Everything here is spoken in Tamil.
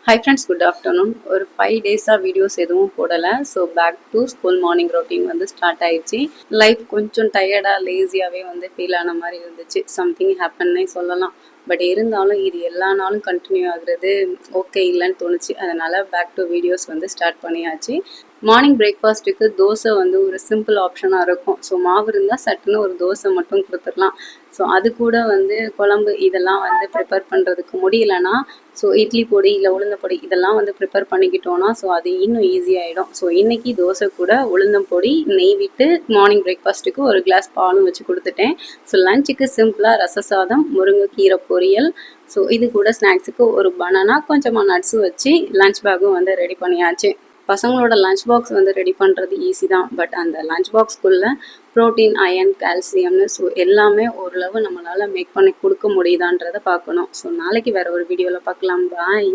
Hi friends, good afternoon. ஒரு 5 டேஸாக வீடியோஸ் எதுவும் போடலை. So back to school morning routine வந்து ஸ்டார்ட் ஆயிடுச்சு. லைஃப் கொஞ்சம் டயர்டாக லேசியாகவே வந்து ஃபீல் ஆன மாதிரி இருந்துச்சு. சம்திங் ஹேப்பன்னே சொல்லலாம். பட் இருந்தாலும் இது எல்லா நாளும் கண்டினியூ ஆகுறது ஓகே இல்லைன்னு தோணுச்சு. அதனால் பேக் டு வீடியோஸ் வந்து ஸ்டார்ட் பண்ணியாச்சு. மார்னிங் பிரேக்ஃபாஸ்ட்டுக்கு தோசை வந்து ஒரு சிம்பிள் ஆப்ஷனாக இருக்கும். ஸோ மாவு இருந்தால் சட்டுன்னு ஒரு தோசை மட்டும் கொடுத்துடலாம். ஸோ அது கூட வந்து குழம்பு இதெல்லாம் வந்து ப்ரிப்பேர் பண்ணுறதுக்கு முடியலன்னா ஸோ இட்லி பொடி இல்லை உளுந்த பொடி இதெல்லாம் வந்து ப்ரிப்பேர் பண்ணிக்கிட்டோன்னா ஸோ அது இன்னும் ஈஸியாகிடும். ஸோ இன்றைக்கி தோசை கூட உளுந்தம் பொடி நெய் விட்டு மார்னிங் பிரேக்ஃபாஸ்ட்டுக்கு ஒரு கிளாஸ் பாலும் வச்சு கொடுத்துட்டேன். ஸோ லஞ்சுக்கு சிம்பிளாக ரச சாதம், முருங்கைக்கீரை பொரியல், ஸோ இது கூட ஸ்நாக்ஸுக்கு ஒரு பனானா, கொஞ்சமாக நட்ஸு வச்சு லஞ்ச் பேக்கும் வந்து ரெடி பண்ணியாச்சு. பசங்களோட லஞ்ச் பாக்ஸ் வந்து ரெடி பண்ணுறது ஈஸி தான். பட் அந்த லஞ்ச் பாக்ஸ்க்குள்ளே ப்ரோட்டீன், அயன், கால்சியம்னு ஸோ எல்லாமே ஓரளவு நம்மளால் மேக் பண்ணி கொடுக்க முடியுதான்றதை பார்க்கணும். ஸோ நாளைக்கு வேறு ஒரு வீடியோவில் பார்க்கலாம். பாய்.